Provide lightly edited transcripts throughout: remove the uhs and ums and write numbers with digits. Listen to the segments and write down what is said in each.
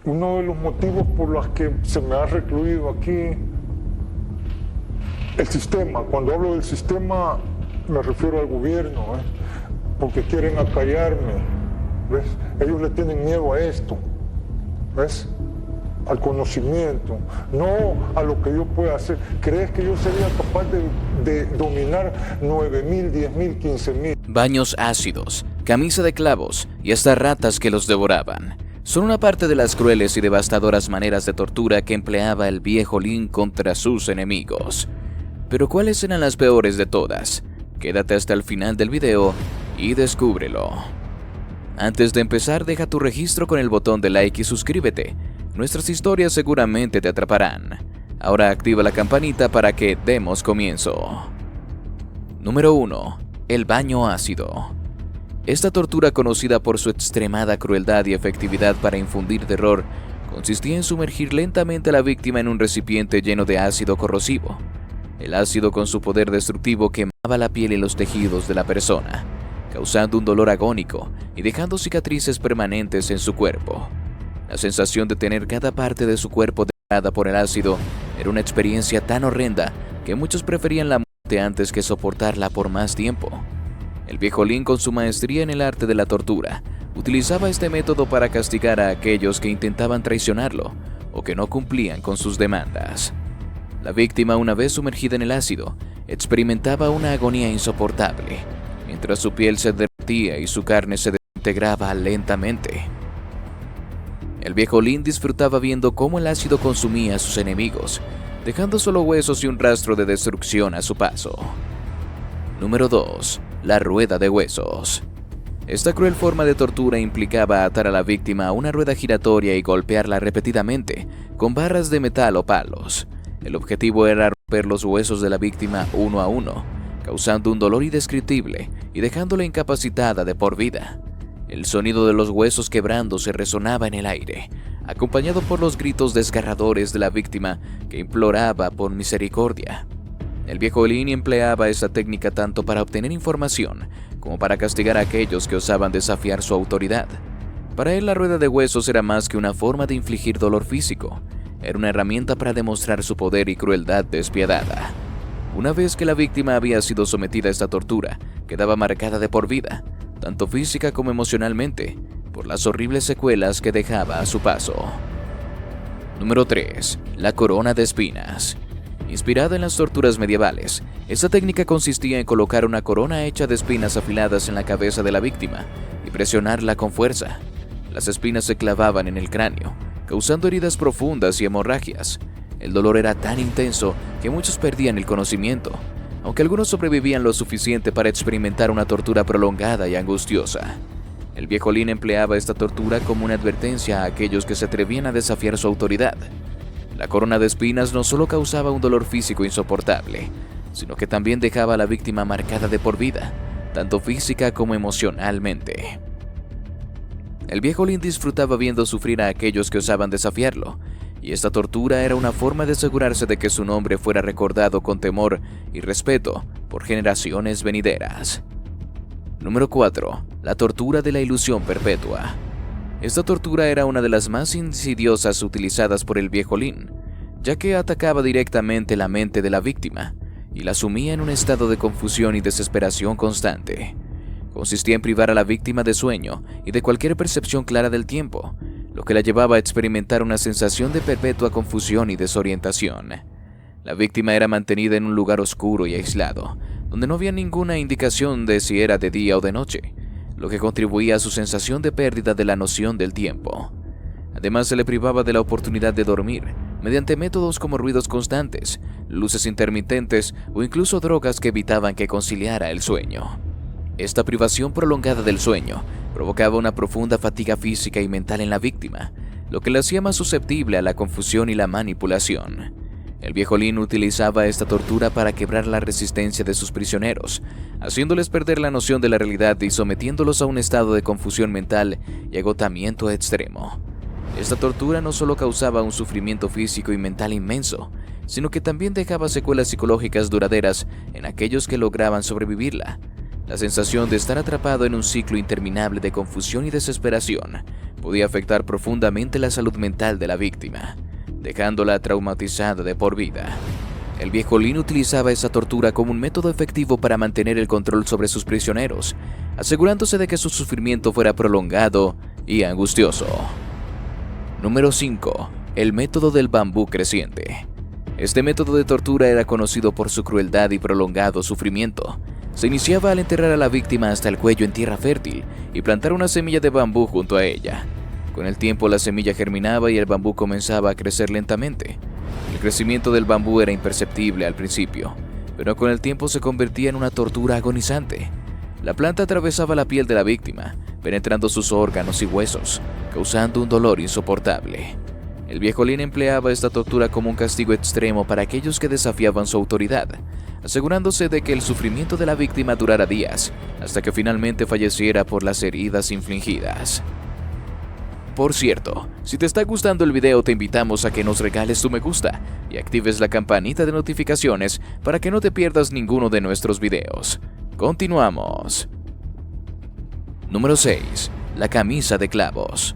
uno de los motivos por los que se me ha recluido aquí, el sistema. Cuando hablo del sistema me refiero al gobierno, porque quieren acallarme, ¿ves? Ellos le tienen miedo a esto, ¿ves? Al conocimiento, no a lo que yo pueda hacer. ¿Crees que yo sería capaz de dominar 9.000, 10.000, 15.000? Baños ácidos, camisa de clavos y hasta ratas que los devoraban son una parte de las crueles y devastadoras maneras de tortura que empleaba el viejo Lin contra sus enemigos. Pero ¿cuáles eran las peores de todas? Quédate hasta el final del video y descúbrelo. Antes de empezar, deja tu registro con el botón de like y suscríbete. Nuestras historias seguramente te atraparán. Ahora activa la campanita para que demos comienzo. Número 1. El baño ácido. Esta tortura, conocida por su extremada crueldad y efectividad para infundir terror, consistía en sumergir lentamente a la víctima en un recipiente lleno de ácido corrosivo. El ácido, con su poder destructivo, quemaba la piel y los tejidos de la persona, causando un dolor agónico y dejando cicatrices permanentes en su cuerpo. La sensación de tener cada parte de su cuerpo devorada por el ácido era una experiencia tan horrenda que muchos preferían la muerte antes que soportarla por más tiempo. El viejo Lin, con su maestría en el arte de la tortura, utilizaba este método para castigar a aquellos que intentaban traicionarlo o que no cumplían con sus demandas. La víctima, una vez sumergida en el ácido, experimentaba una agonía insoportable, mientras su piel se derretía y su carne se desintegraba lentamente. El viejo Lin disfrutaba viendo cómo el ácido consumía a sus enemigos, dejando solo huesos y un rastro de destrucción a su paso. Número 2. La rueda de huesos. Esta cruel forma de tortura implicaba atar a la víctima a una rueda giratoria y golpearla repetidamente con barras de metal o palos. El objetivo era romper los huesos de la víctima uno a uno, causando un dolor indescriptible y dejándola incapacitada de por vida. El sonido de los huesos quebrándose resonaba en el aire, acompañado por los gritos desgarradores de la víctima que imploraba por misericordia. El viejo Lin empleaba esta técnica tanto para obtener información como para castigar a aquellos que osaban desafiar su autoridad. Para él, la rueda de huesos era más que una forma de infligir dolor físico, era una herramienta para demostrar su poder y crueldad despiadada. Una vez que la víctima había sido sometida a esta tortura, quedaba marcada de por vida, tanto física como emocionalmente, por las horribles secuelas que dejaba a su paso. Número 3. La corona de espinas. Inspirada en las torturas medievales, esta técnica consistía en colocar una corona hecha de espinas afiladas en la cabeza de la víctima y presionarla con fuerza. Las espinas se clavaban en el cráneo, causando heridas profundas y hemorragias. El dolor era tan intenso que muchos perdían el conocimiento, aunque algunos sobrevivían lo suficiente para experimentar una tortura prolongada y angustiosa. El viejo Lin empleaba esta tortura como una advertencia a aquellos que se atrevían a desafiar su autoridad. La corona de espinas no solo causaba un dolor físico insoportable, sino que también dejaba a la víctima marcada de por vida, tanto física como emocionalmente. El viejo Lin disfrutaba viendo sufrir a aquellos que osaban desafiarlo, y esta tortura era una forma de asegurarse de que su nombre fuera recordado con temor y respeto por generaciones venideras. Número 4. La tortura de la ilusión perpetua. Esta tortura era una de las más insidiosas utilizadas por el viejo Lin, ya que atacaba directamente la mente de la víctima y la sumía en un estado de confusión y desesperación constante. Consistía en privar a la víctima de sueño y de cualquier percepción clara del tiempo, lo que la llevaba a experimentar una sensación de perpetua confusión y desorientación. La víctima era mantenida en un lugar oscuro y aislado, donde no había ninguna indicación de si era de día o de noche, lo que contribuía a su sensación de pérdida de la noción del tiempo. Además, se le privaba de la oportunidad de dormir, mediante métodos como ruidos constantes, luces intermitentes o incluso drogas que evitaban que conciliara el sueño. Esta privación prolongada del sueño provocaba una profunda fatiga física y mental en la víctima, lo que la hacía más susceptible a la confusión y la manipulación. El viejo Lin utilizaba esta tortura para quebrar la resistencia de sus prisioneros, haciéndoles perder la noción de la realidad y sometiéndolos a un estado de confusión mental y agotamiento extremo. Esta tortura no solo causaba un sufrimiento físico y mental inmenso, sino que también dejaba secuelas psicológicas duraderas en aquellos que lograban sobrevivirla. La sensación de estar atrapado en un ciclo interminable de confusión y desesperación podía afectar profundamente la salud mental de la víctima, dejándola traumatizada de por vida. El viejo Lin utilizaba esa tortura como un método efectivo para mantener el control sobre sus prisioneros, asegurándose de que su sufrimiento fuera prolongado y angustioso. Número 5. El método del bambú creciente. Este método de tortura era conocido por su crueldad y prolongado sufrimiento. Se iniciaba al enterrar a la víctima hasta el cuello en tierra fértil y plantar una semilla de bambú junto a ella. Con el tiempo la semilla germinaba y el bambú comenzaba a crecer lentamente. El crecimiento del bambú era imperceptible al principio, pero con el tiempo se convertía en una tortura agonizante. La planta atravesaba la piel de la víctima, penetrando sus órganos y huesos, causando un dolor insoportable. El viejo Lin empleaba esta tortura como un castigo extremo para aquellos que desafiaban su autoridad, asegurándose de que el sufrimiento de la víctima durara días, hasta que finalmente falleciera por las heridas infligidas. Por cierto, si te está gustando el video te invitamos a que nos regales tu me gusta y actives la campanita de notificaciones para que no te pierdas ninguno de nuestros videos. Continuamos. Número 6. La camisa de clavos.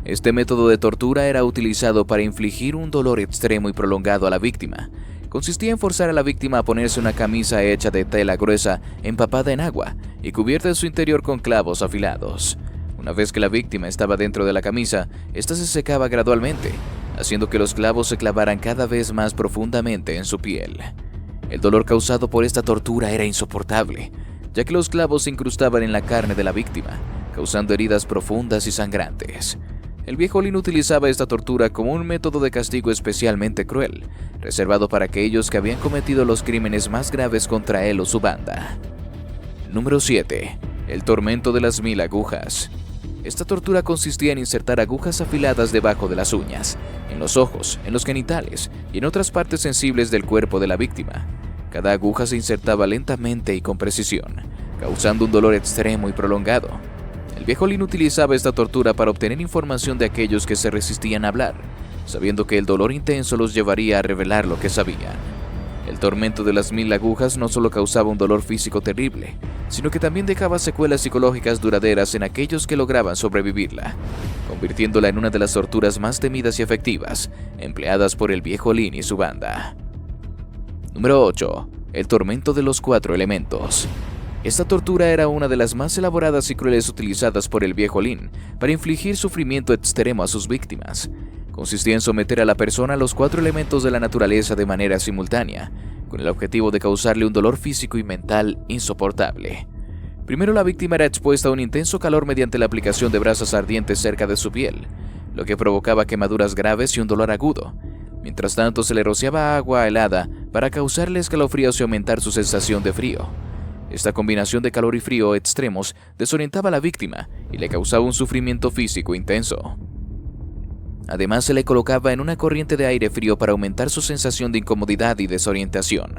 Este método de tortura era utilizado para infligir un dolor extremo y prolongado a la víctima. Consistía en forzar a la víctima a ponerse una camisa hecha de tela gruesa empapada en agua y cubierta en su interior con clavos afilados. Una vez que la víctima estaba dentro de la camisa, ésta se secaba gradualmente, haciendo que los clavos se clavaran cada vez más profundamente en su piel. El dolor causado por esta tortura era insoportable, ya que los clavos se incrustaban en la carne de la víctima, causando heridas profundas y sangrantes. El viejo Lin utilizaba esta tortura como un método de castigo especialmente cruel, reservado para aquellos que habían cometido los crímenes más graves contra él o su banda. Número 7. El tormento de las 1000 agujas. Esta tortura consistía en insertar agujas afiladas debajo de las uñas, en los ojos, en los genitales y en otras partes sensibles del cuerpo de la víctima. Cada aguja se insertaba lentamente y con precisión, causando un dolor extremo y prolongado. El viejo Lin utilizaba esta tortura para obtener información de aquellos que se resistían a hablar, sabiendo que el dolor intenso los llevaría a revelar lo que sabían. El tormento de las 1000 agujas no solo causaba un dolor físico terrible, sino que también dejaba secuelas psicológicas duraderas en aquellos que lograban sobrevivirla, convirtiéndola en una de las torturas más temidas y efectivas empleadas por el viejo Lin y su banda. Número 8. El tormento de los 4 elementos. Esta tortura era una de las más elaboradas y crueles utilizadas por el viejo Lin para infligir sufrimiento extremo a sus víctimas. Consistía en someter a la persona a los 4 elementos de la naturaleza de manera simultánea, con el objetivo de causarle un dolor físico y mental insoportable. Primero, la víctima era expuesta a un intenso calor mediante la aplicación de brasas ardientes cerca de su piel, lo que provocaba quemaduras graves y un dolor agudo. Mientras tanto, se le rociaba agua helada para causarle escalofríos y aumentar su sensación de frío. Esta combinación de calor y frío extremos desorientaba a la víctima y le causaba un sufrimiento físico intenso. Además, se le colocaba en una corriente de aire frío para aumentar su sensación de incomodidad y desorientación.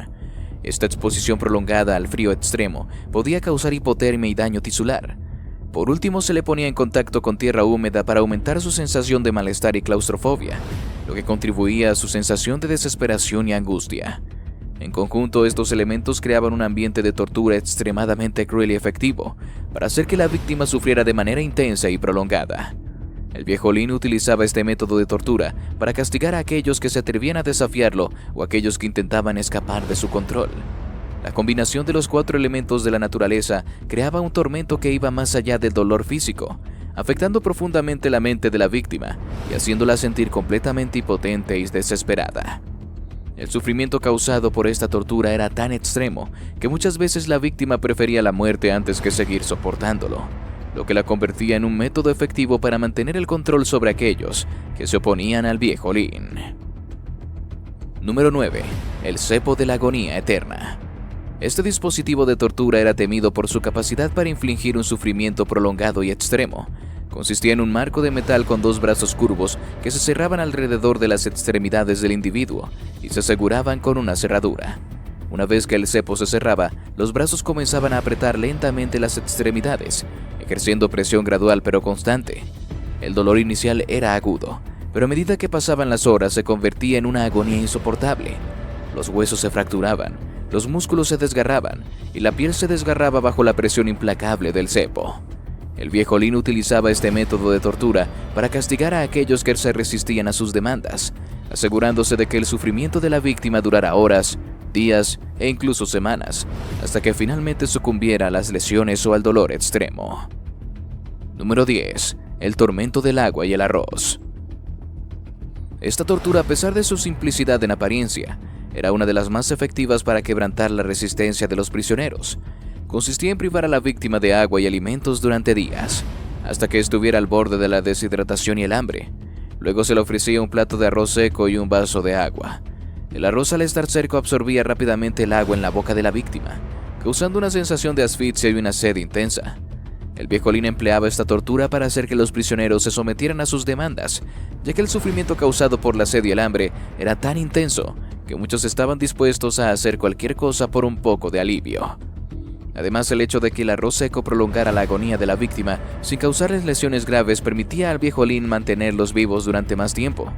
Esta exposición prolongada al frío extremo podía causar hipotermia y daño tisular. Por último, se le ponía en contacto con tierra húmeda para aumentar su sensación de malestar y claustrofobia, lo que contribuía a su sensación de desesperación y angustia. En conjunto, estos elementos creaban un ambiente de tortura extremadamente cruel y efectivo para hacer que la víctima sufriera de manera intensa y prolongada. El viejo Lin utilizaba este método de tortura para castigar a aquellos que se atrevían a desafiarlo o aquellos que intentaban escapar de su control. La combinación de los 4 elementos de la naturaleza creaba un tormento que iba más allá del dolor físico, afectando profundamente la mente de la víctima y haciéndola sentir completamente impotente y desesperada. El sufrimiento causado por esta tortura era tan extremo que muchas veces la víctima prefería la muerte antes que seguir soportándolo, lo que la convertía en un método efectivo para mantener el control sobre aquellos que se oponían al viejo Lin. Número 9. El cepo de la agonía eterna. Este dispositivo de tortura era temido por su capacidad para infligir un sufrimiento prolongado y extremo. Consistía en un marco de metal con 2 brazos curvos que se cerraban alrededor de las extremidades del individuo y se aseguraban con una cerradura. Una vez que el cepo se cerraba, los brazos comenzaban a apretar lentamente las extremidades, ejerciendo presión gradual pero constante. El dolor inicial era agudo, pero a medida que pasaban las horas se convertía en una agonía insoportable. Los huesos se fracturaban, los músculos se desgarraban y la piel se desgarraba bajo la presión implacable del cepo. El viejo Lin utilizaba este método de tortura para castigar a aquellos que se resistían a sus demandas, asegurándose de que el sufrimiento de la víctima durara horas, días e incluso semanas, hasta que finalmente sucumbiera a las lesiones o al dolor extremo. Número 10. El tormento del agua y el arroz. Esta tortura, a pesar de su simplicidad en apariencia, era una de las más efectivas para quebrantar la resistencia de los prisioneros. Consistía en privar a la víctima de agua y alimentos durante días, hasta que estuviera al borde de la deshidratación y el hambre. Luego se le ofrecía un plato de arroz seco y un vaso de agua. El arroz, al estar seco, absorbía rápidamente el agua en la boca de la víctima, causando una sensación de asfixia y una sed intensa. El viejo Lin empleaba esta tortura para hacer que los prisioneros se sometieran a sus demandas, ya que el sufrimiento causado por la sed y el hambre era tan intenso que muchos estaban dispuestos a hacer cualquier cosa por un poco de alivio. Además, el hecho de que el arroz seco prolongara la agonía de la víctima sin causarles lesiones graves permitía al viejo Lin mantenerlos vivos durante más tiempo,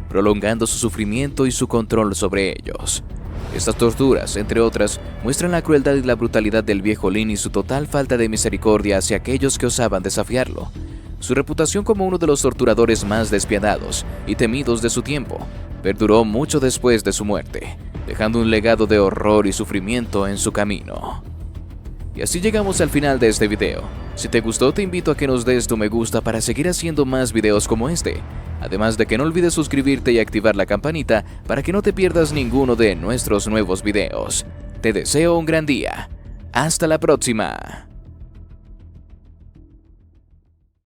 prolongando su sufrimiento y su control sobre ellos. Estas torturas, entre otras, muestran la crueldad y la brutalidad del viejo Lin y su total falta de misericordia hacia aquellos que osaban desafiarlo. Su reputación como uno de los torturadores más despiadados y temidos de su tiempo perduró mucho después de su muerte, dejando un legado de horror y sufrimiento en su camino. Y así llegamos al final de este video. Si te gustó, te invito a que nos des tu me gusta para seguir haciendo más videos como este. Además de que no olvides suscribirte y activar la campanita para que no te pierdas ninguno de nuestros nuevos videos. Te deseo un gran día. Hasta la próxima.